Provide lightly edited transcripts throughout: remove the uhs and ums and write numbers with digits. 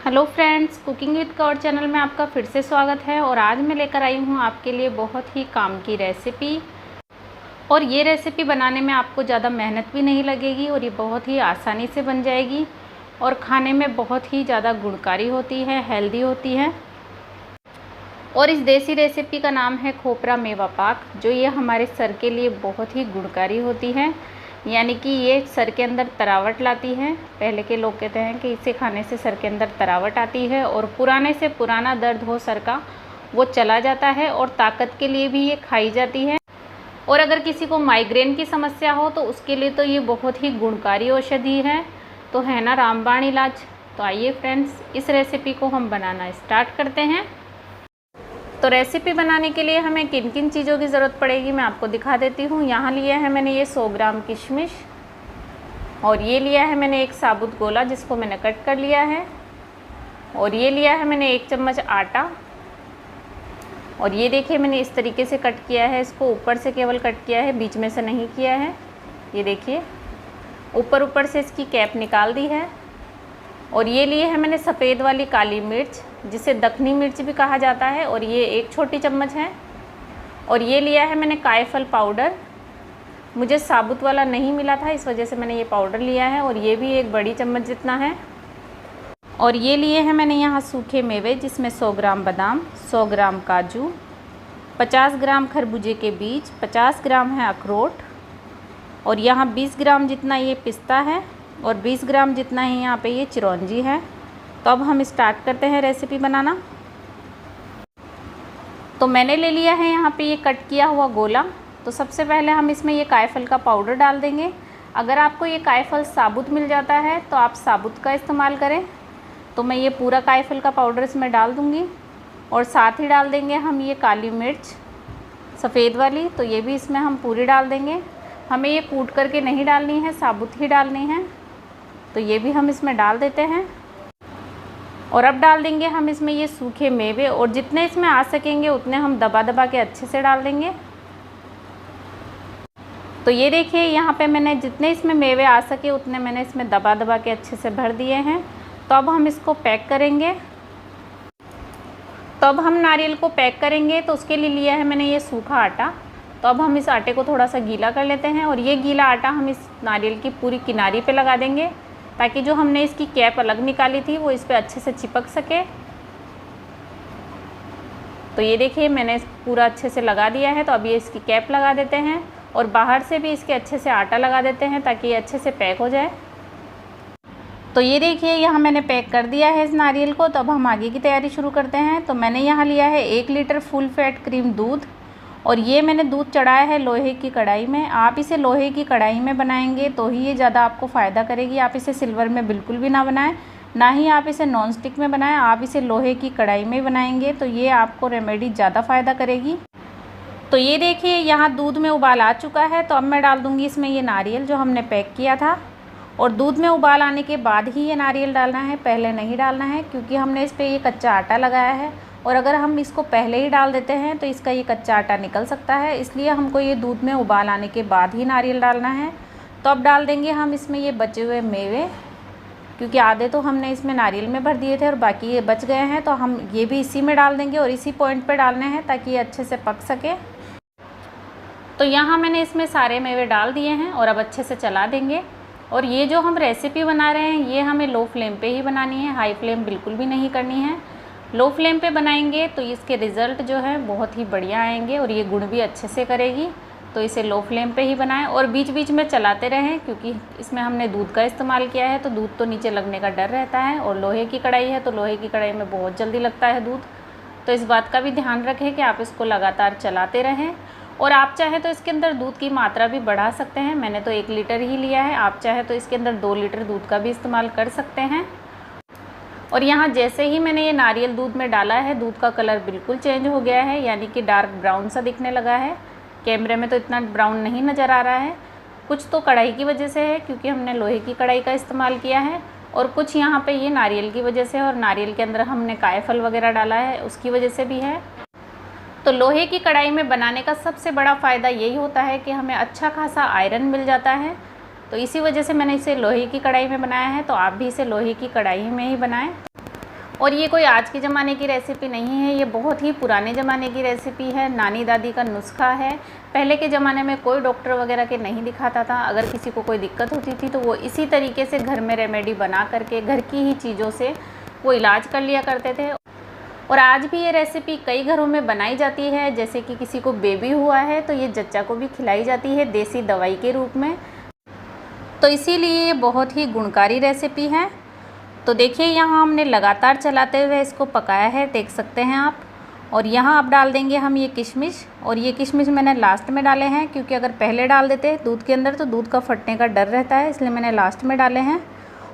Hello friends, cooking with Kaur channel में आपका फिर से स्वागत है। और आज मैं लेकर आई हूँ आपके लिए बहुत ही काम की रेसिपी। और ये रेसिपी बनाने में आपको ज़्यादा मेहनत भी नहीं लगेगी और ये बहुत ही आसानी से बन जाएगी और खाने में बहुत ही ज़्यादा गुणकारी होती है, हेल्दी होती है। और इस देसी रेसिपी का नाम है खोपरा मेवा पाक, जो ये हमारे सर के लिए बहुत ही गुणकारी होती है। यानी कि ये सर के अंदर तरावट लाती है। पहले के लोग कहते हैं कि इसे खाने से सर के अंदर तरावट आती है और पुराने से पुराना दर्द हो सर का वो चला जाता है। और ताकत के लिए भी ये खाई जाती है। और अगर किसी को माइग्रेन की समस्या हो तो उसके लिए तो ये बहुत ही गुणकारी औषधि है। तो है ना रामबाण इलाज। तो आइए फ्रेंड्स, इस रेसिपी को हम बनाना स्टार्ट करते हैं। तो रेसिपी बनाने के लिए हमें किन किन चीज़ों की ज़रूरत पड़ेगी मैं आपको दिखा देती हूँ। यहाँ लिया है मैंने ये 100 ग्राम किशमिश, और ये लिया है मैंने एक साबुत गोला जिसको मैंने कट कर लिया है, और ये लिया है मैंने 1 चम्मच आटा। और ये देखिए मैंने इस तरीके से कट किया है, इसको ऊपर से केवल कट किया है, बीच में से नहीं किया है। ये देखिए ऊपर से इसकी कैप निकाल दी है। और ये लिए है मैंने सफ़ेद वाली काली मिर्च, जिसे दखनी मिर्च भी कहा जाता है, और ये 1 छोटी चम्मच है। और ये लिया है मैंने कायफल पाउडर, मुझे साबुत वाला नहीं मिला था इस वजह से मैंने ये पाउडर लिया है, और ये भी 1 बड़ी चम्मच जितना है। और ये लिए हैं मैंने यहाँ सूखे मेवे, जिसमें 100 ग्राम बादाम, 100 ग्राम काजू, 50 ग्राम खरबूजे के बीज, 50 ग्राम है अखरोट, और यहाँ 20 ग्राम जितना ये पिस्ता है, और 20 ग्राम जितना ही यहाँ पे ये चिरौंजी है। तो अब हम स्टार्ट करते हैं रेसिपी बनाना। तो मैंने ले लिया है यहाँ पे ये कट किया हुआ गोला। तो सबसे पहले हम इसमें ये कायफल का पाउडर डाल देंगे। अगर आपको ये कायफल साबुत मिल जाता है तो आप साबुत का इस्तेमाल करें। तो मैं ये पूरा कायफल का पाउडर इसमें डाल दूँगी, और साथ ही डाल देंगे हम ये काली मिर्च सफ़ेद वाली, तो ये भी इसमें हम पूरी डाल देंगे। हमें ये कूट करके नहीं डालनी है, साबुत ही डालनी है। तो ये भी हम इसमें डाल देते हैं। और अब डाल देंगे हम इसमें ये सूखे मेवे, और जितने इसमें आ सकेंगे उतने हम दबा दबा के अच्छे से डाल देंगे। तो ये देखिए यहाँ पे मैंने जितने इसमें मेवे आ सके उतने मैंने इसमें दबा दबा के अच्छे से भर दिए हैं। तो अब हम इसको पैक करेंगे। तो अब हम नारियल को पैक करेंगे, तो उसके लिए लिया है मैंने ये सूखा आटा। तो अब हम इस आटे को थोड़ा सा गीला कर लेते हैं, और ये गीला आटा हम इस नारियल की पूरी किनारी पे लगा देंगे, ताकि जो हमने इसकी कैप अलग निकाली थी वो इस पे अच्छे से चिपक सके। तो ये देखिए मैंने पूरा अच्छे से लगा दिया है। तो अब ये इसकी कैप लगा देते हैं, और बाहर से भी इसके अच्छे से आटा लगा देते हैं ताकि ये अच्छे से पैक हो जाए। तो ये देखिए यहाँ मैंने पैक कर दिया है इस नारियल को। तो अब हम आगे की तैयारी शुरू करते हैं। तो मैंने यहाँ लिया है 1 लीटर फुल फैट क्रीम दूध, और ये मैंने दूध चढ़ाया है लोहे की कढ़ाई में। आप इसे लोहे की कढ़ाई में बनाएंगे तो ही ये ज़्यादा आपको फ़ायदा करेगी। आप इसे सिल्वर में बिल्कुल भी ना बनाएं, ना ही आप इसे नॉन स्टिक में बनाएं। आप इसे लोहे की कढ़ाई में बनाएंगे तो ये आपको रेमेडी ज़्यादा फ़ायदा करेगी। तो ये देखिए यहाँ दूध में उबाल आ चुका है। तो अब मैं डाल दूँगी इसमें ये नारियल जो हमने पैक किया था। और दूध में उबाल आने के बाद ही ये नारियल डालना है, पहले नहीं डालना है, क्योंकि हमने इस पर ये कच्चा आटा लगाया है। और अगर हम इसको पहले ही डाल देते हैं तो इसका ये कच्चा आटा निकल सकता है, इसलिए हमको ये दूध में उबाल आने के बाद ही नारियल डालना है। तो अब डाल देंगे हम इसमें ये बचे हुए मेवे, क्योंकि आधे तो हमने इसमें नारियल में भर दिए थे और बाकी ये बच गए हैं। तो हम ये भी इसी में डाल देंगे, और इसी पॉइंट पे डालने हैं ताकि ये अच्छे से पक सके। तो यहाँ मैंने इसमें सारे मेवे डाल दिए हैं, और अब अच्छे से चला देंगे। और ये जो हम रेसिपी बना रहे हैं ये हमें लो फ्लेम पे ही बनानी है, हाई फ्लेम बिल्कुल भी नहीं करनी है। लो फ्लेम पे बनाएंगे तो इसके रिज़ल्ट जो है बहुत ही बढ़िया आएंगे, और ये गुण भी अच्छे से करेगी। तो इसे लो फ्लेम पे ही बनाएं, और बीच बीच में चलाते रहें, क्योंकि इसमें हमने दूध का इस्तेमाल किया है तो दूध तो नीचे लगने का डर रहता है। और लोहे की कढ़ाई है तो लोहे की कढ़ाई में बहुत जल्दी लगता है दूध। तो इस बात का भी ध्यान रखें कि आप इसको लगातार चलाते रहें। और आप चाहे तो इसके अंदर दूध की मात्रा भी बढ़ा सकते हैं। मैंने तो 1 लीटर ही लिया है, आप चाहे तो इसके अंदर 2 लीटर दूध का भी इस्तेमाल कर सकते हैं। और यहाँ जैसे ही मैंने ये नारियल दूध में डाला है, दूध का कलर बिल्कुल चेंज हो गया है, यानी कि डार्क ब्राउन सा दिखने लगा है। कैमरे में तो इतना ब्राउन नहीं नज़र आ रहा है। कुछ तो कढ़ाई की वजह से है, क्योंकि हमने लोहे की कढ़ाई का इस्तेमाल किया है, और कुछ यहाँ पे ये नारियल की वजह से, और नारियल के अंदर हमने कायफल वगैरह डाला है उसकी वजह से भी है। तो लोहे की कढ़ाई में बनाने का सबसे बड़ा फ़ायदा यही होता है कि हमें अच्छा खासा आयरन मिल जाता है। तो इसी वजह से मैंने इसे लोहे की कढ़ाई में बनाया है। तो आप भी इसे लोहे की कढ़ाई में ही बनाएं। और ये कोई आज के ज़माने की रेसिपी नहीं है, ये बहुत ही पुराने ज़माने की रेसिपी है, नानी दादी का नुस्खा है। पहले के ज़माने में कोई डॉक्टर वगैरह के नहीं दिखाता था, अगर किसी को कोई दिक्कत होती थी तो वो इसी तरीके से घर में रेमेडी बना करके घर की ही चीज़ों से वो इलाज कर लिया करते थे। और आज भी ये रेसिपी कई घरों में बनाई जाती है, जैसे कि किसी को बेबी हुआ है तो ये जच्चा को भी खिलाई जाती है देसी दवाई के रूप में। तो इसीलिए ये बहुत ही गुणकारी रेसिपी है। तो देखिए यहाँ हमने लगातार चलाते हुए इसको पकाया है, देख सकते हैं आप। और यहाँ अब डाल देंगे हम ये किशमिश, और ये किशमिश मैंने लास्ट में डाले हैं क्योंकि अगर पहले डाल देते दूध के अंदर तो दूध का फटने का डर रहता है, इसलिए मैंने लास्ट में डाले हैं।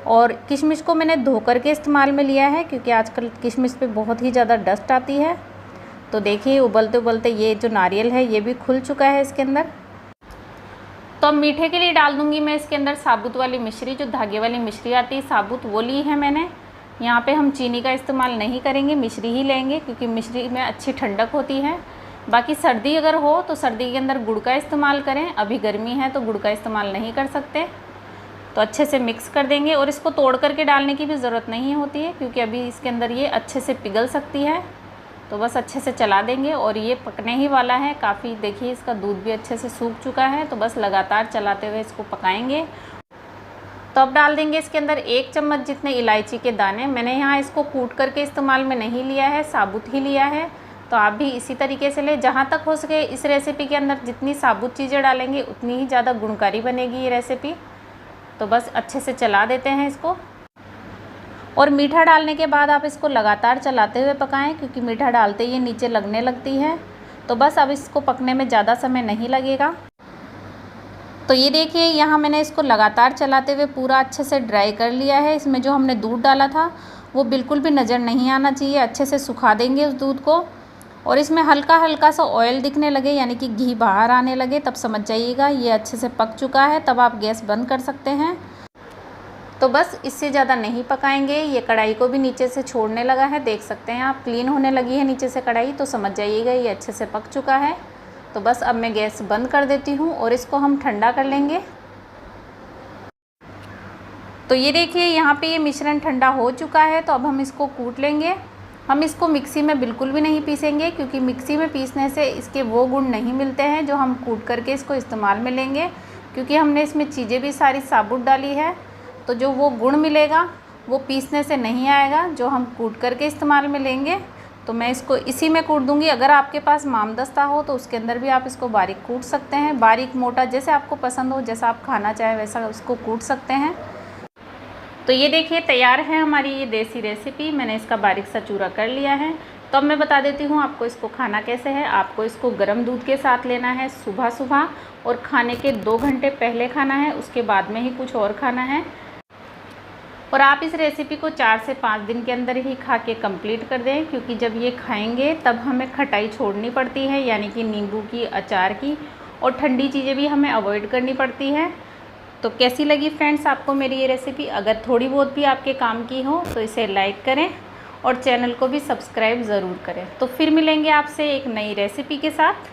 और किशमिश को मैंने धो करके इस्तेमाल में लिया है क्योंकि आजकल किशमिश पे बहुत ही ज़्यादा डस्ट आती है। तो देखिए उबलते उबलते ये जो नारियल है ये भी खुल चुका है इसके अंदर। तो अब मीठे के लिए डाल दूंगी मैं इसके अंदर साबुत वाली मिश्री, जो धागे वाली मिश्री आती है साबुत, वो ली है मैंने। यहाँ पे हम चीनी का इस्तेमाल नहीं करेंगे, मिश्री ही लेंगे क्योंकि मिश्री में अच्छी ठंडक होती है। बाकी सर्दी अगर हो तो सर्दी के अंदर गुड़ का इस्तेमाल करें, अभी गर्मी है तो गुड़ का इस्तेमाल नहीं कर सकते। तो अच्छे से मिक्स कर देंगे, और इसको तोड़ करके डालने की भी ज़रूरत नहीं होती है क्योंकि अभी इसके अंदर ये अच्छे से पिघल सकती है। तो बस अच्छे से चला देंगे, और ये पकने ही वाला है काफ़ी। देखिए इसका दूध भी अच्छे से सूख चुका है, तो बस लगातार चलाते हुए इसको पकाएंगे। तो अब डाल देंगे इसके अंदर 1 चम्मच जितने इलायची के दाने। मैंने यहाँ इसको कूट करके इस्तेमाल में नहीं लिया है, साबुत ही लिया है। तो आप भी इसी तरीके से लें, जहाँ तक हो सके इस रेसिपी के अंदर जितनी साबुत चीज़ें डालेंगे उतनी ही ज़्यादा गुणकारी बनेगी ये रेसिपी। तो बस अच्छे से चला देते हैं इसको, और मीठा डालने के बाद आप इसको लगातार चलाते हुए पकाएं क्योंकि मीठा डालते ही ये नीचे लगने लगती है। तो बस अब इसको पकने में ज़्यादा समय नहीं लगेगा। तो ये देखिए यहाँ मैंने इसको लगातार चलाते हुए पूरा अच्छे से ड्राई कर लिया है। इसमें जो हमने दूध डाला था वो बिल्कुल भी नज़र नहीं आना चाहिए, अच्छे से सुखा देंगे उस दूध को। और इसमें हल्का हल्का सा ऑयल दिखने लगे यानी कि घी बाहर आने लगे, तब समझ जाइएगा ये अच्छे से पक चुका है, तब आप गैस बंद कर सकते हैं। तो बस इससे ज़्यादा नहीं पकाएंगे। ये कढ़ाई को भी नीचे से छोड़ने लगा है, देख सकते हैं आप, क्लीन होने लगी है नीचे से कढ़ाई, तो समझ जाइएगा ये अच्छे से पक चुका है। तो बस अब मैं गैस बंद कर देती हूँ और इसको हम ठंडा कर लेंगे। तो ये देखिए यहाँ पे ये मिश्रण ठंडा हो चुका है, तो अब हम इसको कूट लेंगे। हम इसको मिक्सी में बिल्कुल भी नहीं पीसेंगे क्योंकि मिक्सी में पीसने से इसके वो गुण नहीं मिलते हैं जो हम कूट करके इसको इस्तेमाल में लेंगे, क्योंकि हमने इसमें चीज़ें भी सारी साबुत डाली है। तो जो वो गुण मिलेगा वो पीसने से नहीं आएगा जो हम कूट करके इस्तेमाल में लेंगे। तो मैं इसको इसी में कूट दूंगी। अगर आपके पास मामदस्ता हो तो उसके अंदर भी आप इसको बारीक कूट सकते हैं, बारीक मोटा जैसे आपको पसंद हो, जैसा आप खाना चाहें वैसा उसको कूट सकते हैं। तो ये देखिए तैयार है हमारी ये देसी रेसिपी, मैंने इसका बारीक सा चूरा कर लिया है। तो अब मैं बता देती हूँ आपको इसको खाना कैसे है। आपको इसको गर्म दूध के साथ लेना है सुबह सुबह, और खाने के 2 घंटे पहले खाना है, उसके बाद में ही कुछ और खाना है। और आप इस रेसिपी को 4 से 5 दिन के अंदर ही खा के कंप्लीट कर दें, क्योंकि जब ये खाएंगे तब हमें खटाई छोड़नी पड़ती है, यानी कि नींबू की, अचार की, और ठंडी चीज़ें भी हमें अवॉइड करनी पड़ती है। तो कैसी लगी फ्रेंड्स आपको मेरी ये रेसिपी? अगर थोड़ी बहुत भी आपके काम की हो तो इसे लाइक करें और चैनल को भी सब्सक्राइब ज़रूर करें। तो फिर मिलेंगे आपसे एक नई रेसिपी के साथ।